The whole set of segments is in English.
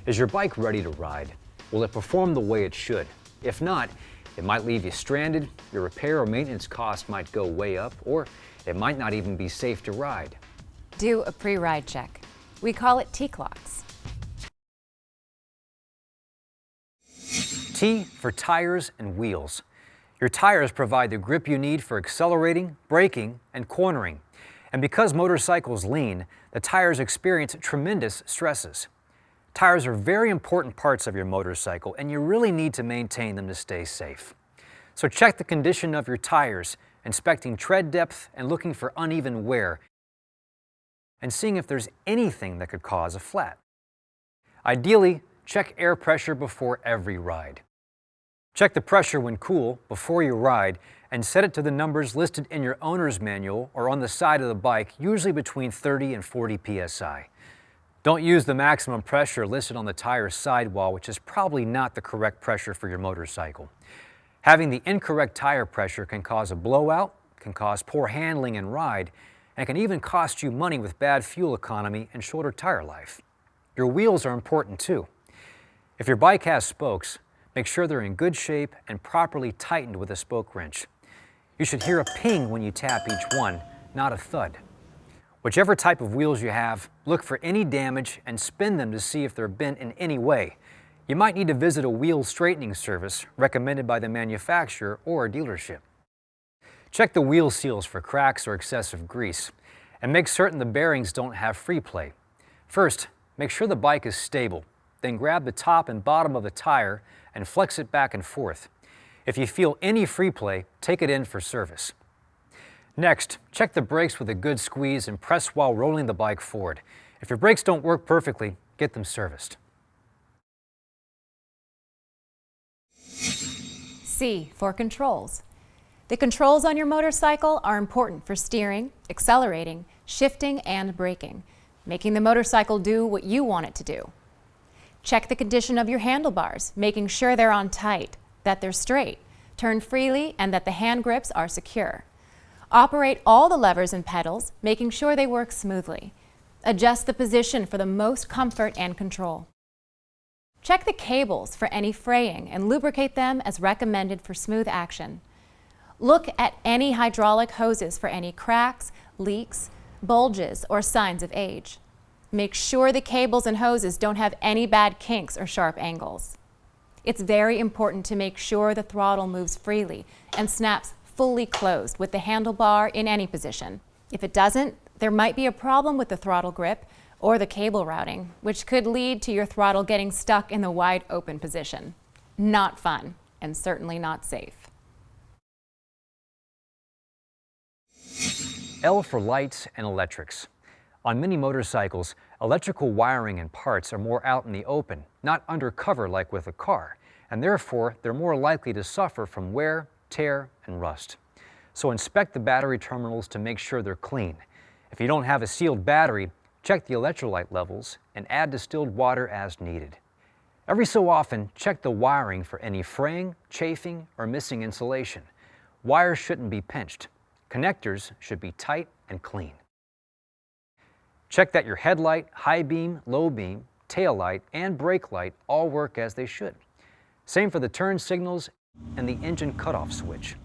Is your bike ready to ride? Will it perform the way it should? If not, it might leave you stranded, your repair or maintenance cost might go way up, or it might not even be safe to ride. Do a pre-ride check. We call it T-CLOCS. T for tires and wheels. Your tires provide the grip you need for accelerating, braking, and cornering. And because motorcycles lean, the tires experience tremendous stresses. Tires are very important parts of your motorcycle, and you really need to maintain them to stay safe. So check the condition of your tires, inspecting tread depth and looking for uneven wear, and seeing if there's anything that could cause a flat. Ideally, check air pressure before every ride. Check the pressure when cool before you ride and set it to the numbers listed in your owner's manual or on the side of the bike, usually between 30 and 40 psi. Don't use the maximum pressure listed on the tire's sidewall, which is probably not the correct pressure for your motorcycle. Having the incorrect tire pressure can cause a blowout, can cause poor handling and ride, and can even cost you money with bad fuel economy and shorter tire life. Your wheels are important too. If your bike has spokes, make sure they're in good shape and properly tightened with a spoke wrench. You should hear a ping when you tap each one, not a thud. Whichever type of wheels you have, look for any damage and spin them to see if they're bent in any way. You might need to visit a wheel straightening service recommended by the manufacturer or a dealership. Check the wheel seals for cracks or excessive grease, and make certain the bearings don't have free play. First, make sure the bike is stable. Then grab the top and bottom of the tire and flex it back and forth. If you feel any free play, take it in for service. Next, check the brakes with a good squeeze and press while rolling the bike forward. If your brakes don't work perfectly, get them serviced. C for controls. The controls on your motorcycle are important for steering, accelerating, shifting, and braking, making the motorcycle do what you want it to do. Check the condition of your handlebars, making sure they're on tight, that they're straight, turn freely, and that the hand grips are secure. Operate all the levers and pedals, making sure they work smoothly. Adjust the position for the most comfort and control. Check the cables for any fraying and lubricate them as recommended for smooth action. Look at any hydraulic hoses for any cracks, leaks, bulges, or signs of age. Make sure the cables and hoses don't have any bad kinks or sharp angles. It's very important to make sure the throttle moves freely and snaps fully closed with the handlebar in any position. If it doesn't, there might be a problem with the throttle grip or the cable routing, which could lead to your throttle getting stuck in the wide open position. Not fun, and certainly not safe. L for lights and electrics. On many motorcycles, electrical wiring and parts are more out in the open, not undercover like with a car, and therefore they're more likely to suffer from wear, tear, and rust. So inspect the battery terminals to make sure they're clean. If you don't have a sealed battery, check the electrolyte levels and add distilled water as needed. Every so often, check the wiring for any fraying, chafing, or missing insulation. Wires shouldn't be pinched. Connectors should be tight and clean. Check that your headlight, high beam, low beam, tail light, and brake light all work as they should. Same for the turn signals and the engine cutoff switch.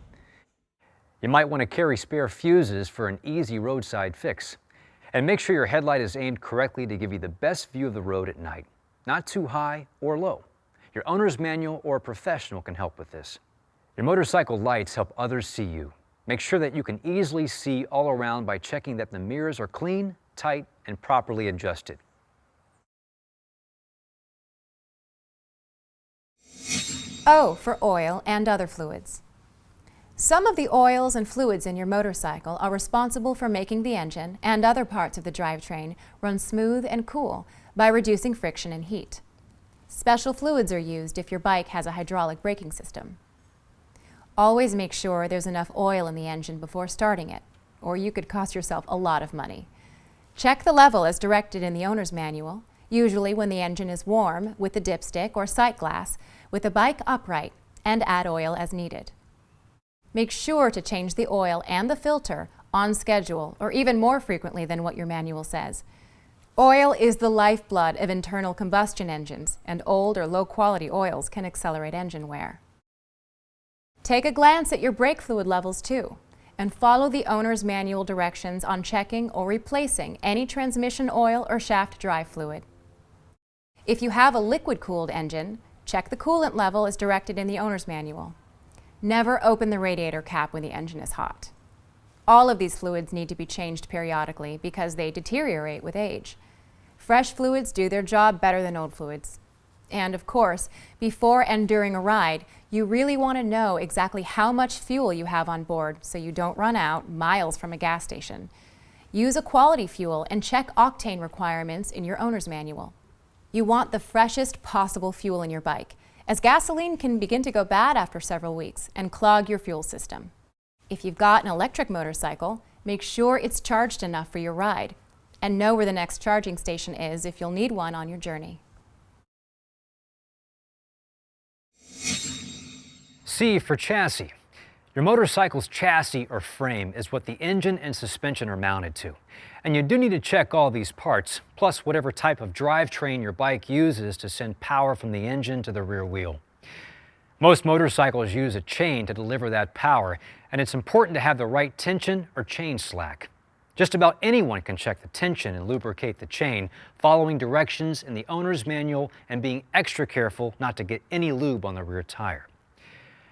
You might want to carry spare fuses for an easy roadside fix. And make sure your headlight is aimed correctly to give you the best view of the road at night, not too high or low. Your owner's manual or a professional can help with this. Your motorcycle lights help others see you. Make sure that you can easily see all around by checking that the mirrors are clean, tight, and properly adjusted. O for oil and other fluids. Some of the oils and fluids in your motorcycle are responsible for making the engine and other parts of the drivetrain run smooth and cool by reducing friction and heat. Special fluids are used if your bike has a hydraulic braking system. Always make sure there's enough oil in the engine before starting it, or you could cost yourself a lot of money. Check the level as directed in the owner's manual, usually when the engine is warm with the dipstick or sight glass, with the bike upright, and add oil as needed. Make sure to change the oil and the filter on schedule or even more frequently than what your manual says. Oil is the lifeblood of internal combustion engines, and old or low-quality oils can accelerate engine wear. Take a glance at your brake fluid levels too, and follow the owner's manual directions on checking or replacing any transmission oil or shaft drive fluid. If you have a liquid-cooled engine, check the coolant level as directed in the owner's manual. Never open the radiator cap when the engine is hot. All of these fluids need to be changed periodically because they deteriorate with age. Fresh fluids do their job better than old fluids. And of course, before and during a ride, you really want to know exactly how much fuel you have on board so you don't run out miles from a gas station. Use a quality fuel and check octane requirements in your owner's manual. You want the freshest possible fuel in your bike, as gasoline can begin to go bad after several weeks and clog your fuel system. If you've got an electric motorcycle, make sure it's charged enough for your ride, and know where the next charging station is if you'll need one on your journey. C for chassis. Your motorcycle's chassis or frame is what the engine and suspension are mounted to. And you do need to check all these parts, plus whatever type of drivetrain your bike uses to send power from the engine to the rear wheel. Most motorcycles use a chain to deliver that power, and it's important to have the right tension or chain slack. Just about anyone can check the tension and lubricate the chain, following directions in the owner's manual and being extra careful not to get any lube on the rear tire.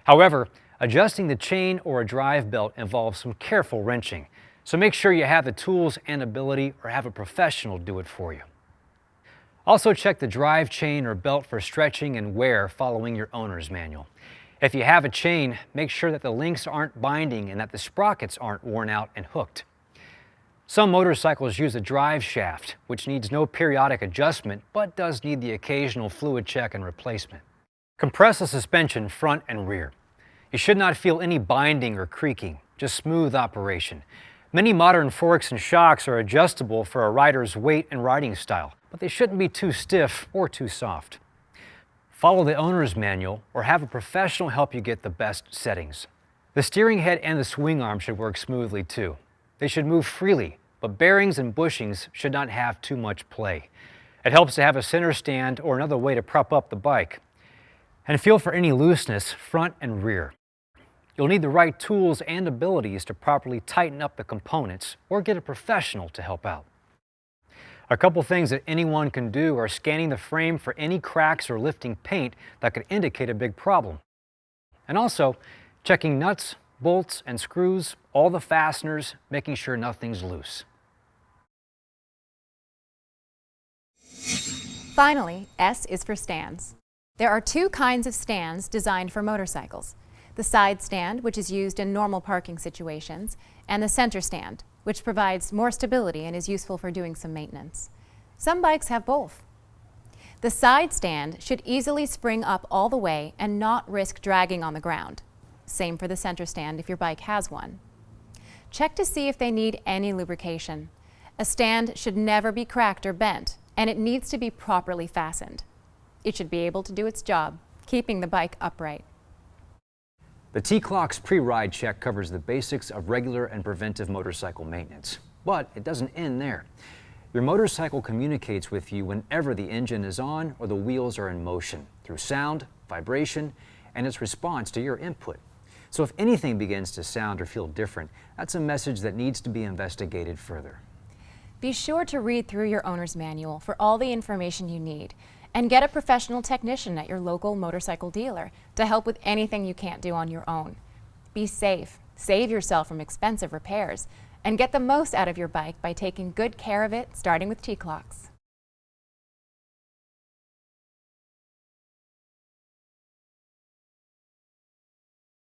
However, adjusting the chain or a drive belt involves some careful wrenching, so make sure you have the tools and ability or have a professional do it for you. Also check the drive chain or belt for stretching and wear following your owner's manual. If you have a chain, make sure that the links aren't binding and that the sprockets aren't worn out and hooked. Some motorcycles use a drive shaft, which needs no periodic adjustment but does need the occasional fluid check and replacement. Compress the suspension front and rear. You should not feel any binding or creaking, just smooth operation. Many modern forks and shocks are adjustable for a rider's weight and riding style, but they shouldn't be too stiff or too soft. Follow the owner's manual or have a professional help you get the best settings. The steering head and the swing arm should work smoothly too. They should move freely, but bearings and bushings should not have too much play. It helps to have a center stand or another way to prop up the bike. And feel for any looseness front and rear. You'll need the right tools and abilities to properly tighten up the components or get a professional to help out. A couple things that anyone can do are scanning the frame for any cracks or lifting paint that could indicate a big problem. And also checking nuts, bolts, and screws, all the fasteners, making sure nothing's loose. Finally, S is for stands. There are two kinds of stands designed for motorcycles. The side stand, which is used in normal parking situations, and the center stand, which provides more stability and is useful for doing some maintenance. Some bikes have both. The side stand should easily spring up all the way and not risk dragging on the ground. Same for the center stand if your bike has one. Check to see if they need any lubrication. A stand should never be cracked or bent, and it needs to be properly fastened. It should be able to do its job, keeping the bike upright. The T-CLOCS pre-ride check covers the basics of regular and preventive motorcycle maintenance. But it doesn't end there. Your motorcycle communicates with you whenever the engine is on or the wheels are in motion, through sound, vibration, and its response to your input. So if anything begins to sound or feel different, that's a message that needs to be investigated further. Be sure to read through your owner's manual for all the information you need, and get a professional technician at your local motorcycle dealer to help with anything you can't do on your own. Be safe, save yourself from expensive repairs, and get the most out of your bike by taking good care of it, starting with T-CLOCS.